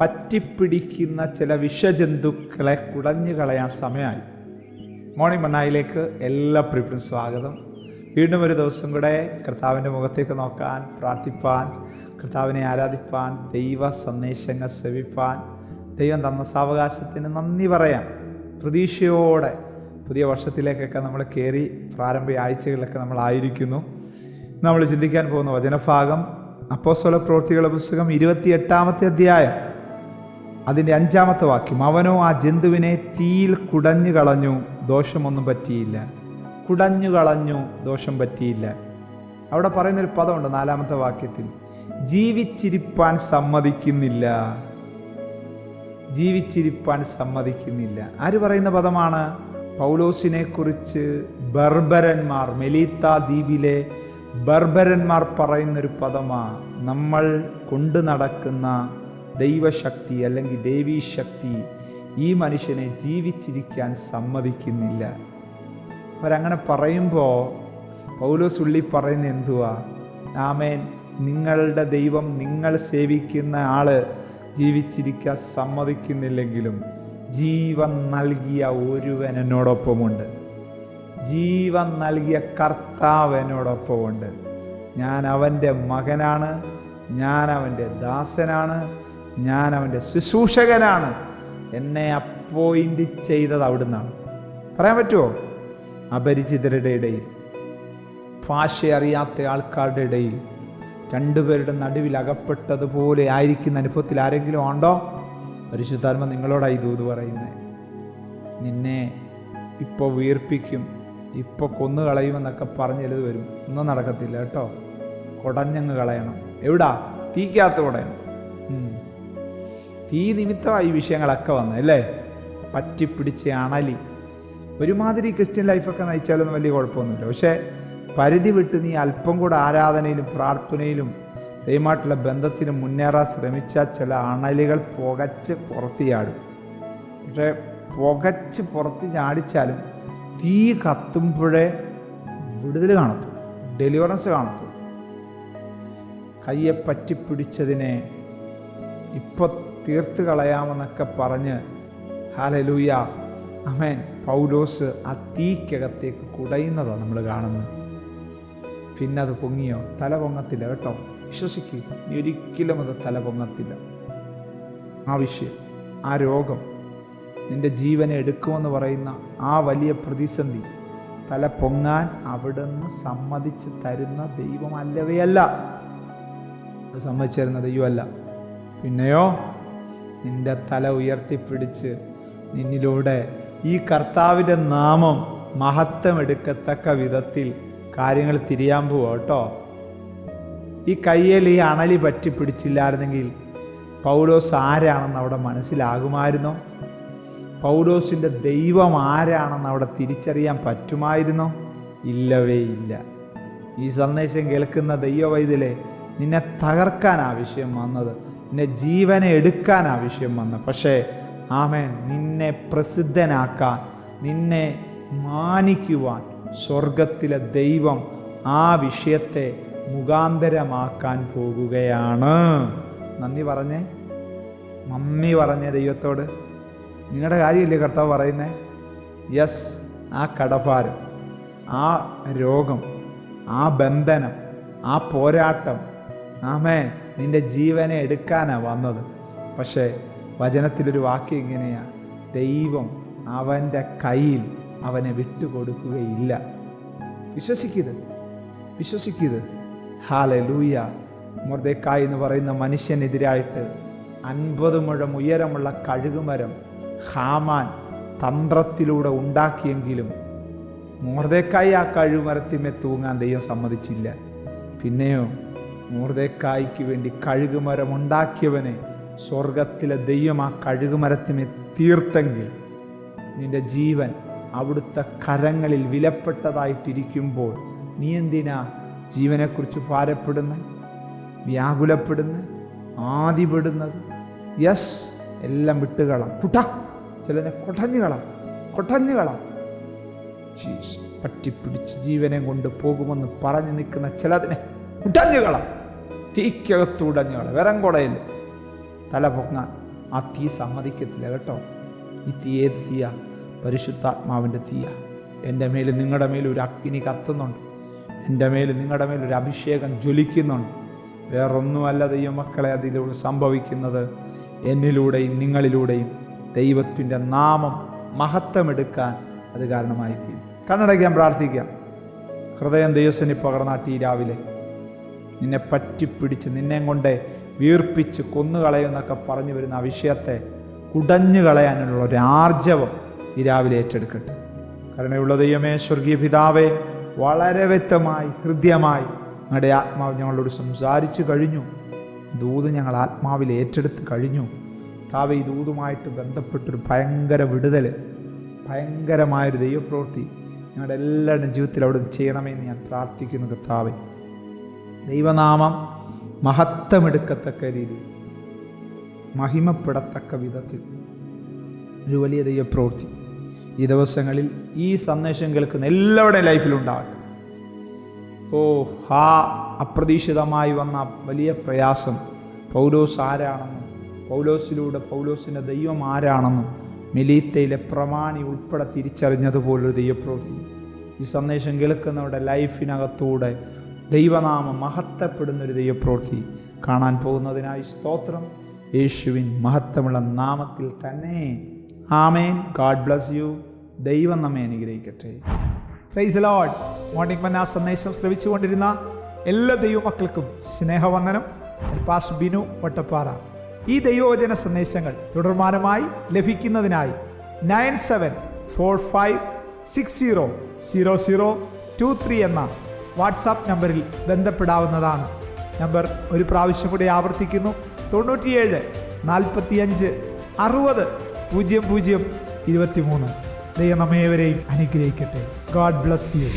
പറ്റിപ്പിടിക്കുന്ന ചില വിഷജന്തുക്കളെ കുടഞ്ഞു കളയാൻ സമയമായി. മോർണിംഗ് മണ്ണായിലേക്ക് എല്ലാ പ്രിയപ്പെട്ട സ്വാഗതം. വീണ്ടും ഒരു ദിവസം കൂടെ കർത്താവിൻ്റെ മുഖത്തേക്ക് നോക്കാൻ, പ്രാർത്ഥിപ്പാൻ, കർത്താവിനെ ആരാധിപ്പാൻ, ദൈവ സന്ദേശങ്ങൾ ശ്രവിപ്പാൻ, ദൈവം തന്ന സാവകാശത്തിന് നന്ദി പറയാം. പ്രതീക്ഷയോടെ പുതിയ വർഷത്തിലേക്കൊക്കെ നമ്മൾ കയറി പ്രാരംഭ ആഴ്ചകളിലൊക്കെ നമ്മളായിരിക്കുന്നു. നമ്മൾ ചിന്തിക്കാൻ പോകുന്ന വചനഭാഗം അപ്പോസ്തല പ്രവൃത്തികളുടെ പുസ്തകം 28-ാമത്തെ അധ്യായം, അതിൻ്റെ 5-ാമത്തെ വാക്യം. അവനോ ആ ജന്തുവിനെ തീയിൽ കുടഞ്ഞു കളഞ്ഞു, ദോഷമൊന്നും പറ്റിയില്ല. കുടഞ്ഞു കളഞ്ഞു, ദോഷം പറ്റിയില്ല. അവിടെ പറയുന്നൊരു പദമുണ്ട് 4-ാമത്തെ വാക്യത്തിൽ, ജീവിച്ചിരിപ്പാൻ സമ്മതിക്കുന്നില്ല. ജീവിച്ചിരിപ്പാൻ സമ്മതിക്കുന്നില്ല. ആര് പറയുന്ന പദമാണ്? പൗലോസിനെ കുറിച്ച് ബർബരന്മാർ, മെലീത്ത ദ്വീപിലെ ബർബരന്മാർ പറയുന്നൊരു പദമാണ്. നമ്മൾ കൊണ്ടു നടക്കുന്ന ദൈവശക്തി അല്ലെങ്കിൽ ദൈവീശക്തി ഈ മനുഷ്യനെ ജീവിച്ചിരിക്കാൻ സമ്മതിക്കുന്നില്ല. അവരങ്ങനെ പറയുമ്പോൾ പൗലോസ് ഉള്ളി പറയുന്ന എന്തുവാ? ആമേൻ, നിങ്ങളുടെ ദൈവം, നിങ്ങൾ സേവിക്കുന്ന ആള് ജീവിച്ചിരിക്കാൻ സമ്മതിക്കുന്നില്ലെങ്കിലും ജീവൻ നൽകിയ ഒരുവൻ എന്നോടൊപ്പമുണ്ട്. ജീവൻ നൽകിയ കർത്താവ് എന്നോടൊപ്പമുണ്ട്. ഞാൻ അവൻ്റെ മകനാണ്, ഞാൻ അവൻ്റെ ദാസനാണ്, ഞാൻ അവൻ്റെ ശുശ്രൂഷകനാണ്. എന്നെ അപ്പോയിൻ്റ് ചെയ്തത് അവിടുന്നാണ്. പറയാൻ പറ്റുമോ? അപരിചിതരുടെ ഇടയിൽ, ഭാഷ അറിയാത്ത ആൾക്കാരുടെ ഇടയിൽ, രണ്ടുപേരുടെ നടുവിൽ അകപ്പെട്ടതുപോലെ ആയിരിക്കുന്ന അനുഭവത്തിൽ ആരെങ്കിലും ഉണ്ടോ? പരിശുദ്ധാത്മ നിങ്ങളോടായി ദൂത് പറയുന്നത്. നിന്നെ ഇപ്പോൾ വീർപ്പിക്കും, ഇപ്പോൾ കൊന്നു കളയുമെന്നൊക്കെ പറഞ്ഞെഴുതി വരും. ഒന്നും നടക്കത്തില്ല കേട്ടോ. കുടഞ്ഞങ്ങ് കളയണം. എവിടാ? തീക്കകത്ത് കുടയണം. തീ നിമിത്തമായി ഈ വിഷയങ്ങളൊക്കെ വന്നല്ലേ. പറ്റിപ്പിടിച്ച അണലി. ഒരുമാതിരി ക്രിസ്ത്യൻ ലൈഫൊക്കെ നയിച്ചാലൊന്നും വലിയ കുഴപ്പമൊന്നുമില്ല. പക്ഷേ പരിധി വിട്ട് നീ അല്പം കൂടെ ആരാധനയിലും പ്രാർത്ഥനയിലും ദൈവമായിട്ടുള്ള ബന്ധത്തിനും മുന്നേറാൻ ശ്രമിച്ചാൽ ചില അണലികൾ പുകച്ച് പുറത്ത് ചാടും. പക്ഷേ പുകച്ച് പുറത്ത് ചാടിച്ചാലും തീ കത്തുമ്പോഴേ വിടുതൽ കാണത്തു, ഡെലിവറൻസ് കാണത്തു. കയ്യെ പറ്റിപ്പിടിച്ചതിനെ ഇപ്പോൾ തീർത്ത് കളയാമെന്നൊക്കെ പറഞ്ഞ് ഹല്ലേലൂയ ആമേൻ പൗലോസ് ആ തീക്കകത്തേക്ക് കുടയുന്നതാണ് നമ്മൾ കാണുന്നത്. പിന്നെ അത് പൊങ്ങിയോ? തല പൊങ്ങത്തില്ല കേട്ടോ. വിശ്വസിക്കുക, നീ ഒരിക്കലും അത് തല പൊങ്ങത്തില്ല. ആ വിഷയം, ആ രോഗം, നിന്റെ ജീവനെ എടുക്കുമെന്ന് പറയുന്ന ആ വലിയ പ്രതിസന്ധി തല പൊങ്ങാൻ അവിടുന്ന് സമ്മതിച്ച് തരുന്ന ദൈവം അല്ലവേ അല്ല. അത് സമ്മതിച്ചു തരുന്ന ദൈവമല്ല. പിന്നെയോ നിന്റെ തല ഉയർത്തിപ്പിടിച്ച് നിന്നിലൂടെ ഈ കർത്താവിൻ്റെ നാമം മഹത്വം എടുക്കത്തക്ക വിധത്തിൽ കാര്യങ്ങൾ തിരിയാൻ പോവാ കേട്ടോ. ഈ കയ്യിൽ ഈ അണലി പറ്റിപ്പിടിച്ചില്ലായിരുന്നെങ്കിൽ പൗലോസ് ആരാണെന്ന് അവിടെ മനസ്സിലാകുമായിരുന്നോ? പൗലോസിൻ്റെ ദൈവം ആരാണെന്ന് അവിടെ തിരിച്ചറിയാൻ പറ്റുമായിരുന്നോ? ഇല്ലവേ ഇല്ല. ഈ സന്ദേശം കേൾക്കുന്ന ദൈവവൈദ്യലെ, നിന്നെ തകർക്കാൻ ആവശ്യം വന്നത്, നിന്നെ ജീവനെ എടുക്കാൻ ആവശ്യം വന്നത്. പക്ഷേ ആമേൻ, നിന്നെ പ്രസിദ്ധനാക്കാൻ, നിന്നെ മാനിക്കുവാൻ സ്വർഗത്തിലെ ദൈവം ആ വിഷയത്തെ മുഖാന്തരമാക്കാൻ പോകുകയാണ്. നന്ദി പറഞ്ഞേ, നന്ദി പറഞ്ഞേ ദൈവത്തോട്. നിങ്ങളുടെ കാര്യമില്ലേ കർത്താവ് പറയുന്നേ? യെസ്, ആ കടഭാരം, ആ രോഗം, ആ ബന്ധനം, ആ പോരാട്ടം, ആമേൻ, നിന്റെ ജീവനെ എടുക്കാനാണ് വന്നത്. പക്ഷേ വചനത്തിലൊരു വാക്യം ഇങ്ങനെയാണ്, ദൈവം അവൻ്റെ കയ്യിൽ അവനെ വിട്ടുകൊടുക്കുകയില്ല. വിശ്വസിക്കരുത്. ഹല്ലേലൂയ. മൊർദെഖായി എന്ന് പറയുന്ന മനുഷ്യനെതിരായിട്ട് 50 മുഴം ഉയരമുള്ള കഴുകുമരം ഹാമാൻ തന്ത്രത്തിലൂടെ ഉണ്ടാക്കിയെങ്കിലും മൊർദെഖായി ആ കഴുകുമരത്തിന്മേൽ തൂങ്ങാൻ ദൈവം സമ്മതിച്ചില്ല. പിന്നെയോ മൊർദെഖായിക്ക് വേണ്ടി കഴുകുമരം ഉണ്ടാക്കിയവനെ സ്വർഗത്തിലെ ദൈവം ആ കഴുകുമരത്തിന്മേൽ തീർത്തെങ്കിൽ നിന്റെ ജീവൻ അവിടുത്തെ കരങ്ങളിൽ വിലപ്പെട്ടതായിട്ടിരിക്കുമ്പോൾ നീ എന്തിനാ ജീവനെക്കുറിച്ച് ഭാരപ്പെടുന്നത്, വ്യാകുലപ്പെടുന്നത്, ആദിപ്പെടുന്നത്? യെസ്, എല്ലാം വിട്ടുകളാം. ചിലനെ കൊടഞ്ഞുകളാം. പറ്റിപ്പിടിച്ച് ജീവനെ കൊണ്ട് പോകുമെന്ന് പറഞ്ഞു നിൽക്കുന്ന ചിലതിനെ ഉടഞ്ഞുകളാം. തീക്കകത്ത് ഉടഞ്ഞുകളാം. വിറം കൊടയിൽ തല പൊങ്ങാൻ ആ തീ സമ്മതിക്കത്തില്ല കേട്ടോ. ഈ തീ ഏത് തീയ? പരിശുദ്ധാത്മാവിൻ്റെ തീയ. എൻ്റെ മേൽ നിങ്ങളുടെ മേൽ ഒരു അഗ്നി കത്തുന്നുണ്ട്. എൻ്റെ മേൽ നിങ്ങളുടെ മേൽ ഒരു അഭിഷേകം ജ്വലിക്കുന്നുണ്ട്. വേറൊന്നുമല്ല ദൈവമക്കളെ അതിലൂടെ സംഭവിക്കുന്നത്. എന്നിലൂടെയും നിങ്ങളിലൂടെയും ദൈവത്തിൻ്റെ നാമം മഹത്വമെടുക്കാൻ അത് കാരണമായി തീരും. കണ്ണടയ്ക്കാൻ പ്രാർത്ഥിക്കാം. ഹൃദയം ദൈവസനി പകർന്നാട്ടി രാവിലെ നിന്നെ പറ്റിപ്പിടിച്ച് നിന്നെ കൊണ്ട് വീർപ്പിച്ച് കൊന്നുകളയുന്നൊക്കെ പറഞ്ഞു വരുന്ന ആ വിഷയത്തെ കുടഞ്ഞു കളയാനുള്ള ഒരു ആർജവം ഈ രാവിലെ ഏറ്റെടുക്കട്ടെ. കരുണയുള്ള ദൈവമേ, സ്വർഗീയ പിതാവേ, വളരെ വ്യക്തമായി ഹൃദ്യമായി ഞങ്ങളുടെ ആത്മാവ് ഞങ്ങളോട് സംസാരിച്ചു കഴിഞ്ഞു. ദൂത് ഞങ്ങൾ ആത്മാവിൽ ഏറ്റെടുത്ത് കഴിഞ്ഞു. താവേ, ഈ ദൂതുമായിട്ട് ബന്ധപ്പെട്ടൊരു ഭയങ്കര വിടുതൽ, ഭയങ്കരമായൊരു ദൈവപ്രവൃത്തി ഞങ്ങളുടെ എല്ലാവരുടെയും ജീവിതത്തിൽ അവിടെ ചെയ്യണമെന്ന് ഞാൻ പ്രാർത്ഥിക്കുന്നു. കർത്താവേ, ദൈവനാമം മഹത്വമെടുക്കത്തക്ക രീതിയിൽ, മഹിമപ്പെടത്തക്ക വിധത്തിൽ ഒരു വലിയ ദൈവപ്രവൃത്തി ഈ ദിവസങ്ങളിൽ ഈ സന്ദേശം കേൾക്കുന്ന എല്ലാവരുടെയും ലൈഫിലുണ്ടാകട്ടെ. അപ്രതീക്ഷിതമായി വന്ന വലിയ പ്രയാസം, പൗലോസ് ആരാണെന്നും പൗലോസിലൂടെ പൗലോസിൻ്റെ ദൈവം ആരാണെന്നും മെലീത്തയിലെ പ്രമാണി ഉൾപ്പെടെ തിരിച്ചറിഞ്ഞതുപോലൊരു ദൈവപ്രവൃത്തി ഈ സന്ദേശം കേൾക്കുന്നവരുടെ ലൈഫിനകത്തൂടെ ദൈവനാമം മഹത്വപ്പെടുന്നൊരു ദൈവപ്രവൃത്തി കാണാൻ പോകുന്നതിനായി സ്തോത്രം. യേശുവിൻ മഹത്വമുള്ള നാമത്തിൽ തന്നെ ആമേൻ. God bless you. ദൈവം നമ്മെ അനുഗ്രഹിക്കട്ടെ. Praise Lord. മോർണിംഗ് മന്ന സന്ദേശം ശ്രവിച്ചുകൊണ്ടിരുന്ന എല്ലാ ദൈവമക്കൾക്കും സ്നേഹവന്ദനം. പാസ്റ്റർ ബിനു വട്ടപ്പാറ. ഈ ദൈവവചന സന്ദേശങ്ങൾ തുടർമാനമായി ലഭിക്കുന്നതിനായി 9745600023 എന്ന വാട്സാപ്പ് നമ്പറിൽ ബന്ധപ്പെടാവുന്നതാണ്. നമ്പർ ഒരു പ്രാവശ്യം കൂടി ആവർത്തിക്കുന്നു: 97 45 60 00 23. ദൈവം നമ്മേവരെയും അനുഗ്രഹിക്കട്ടെ. God bless you.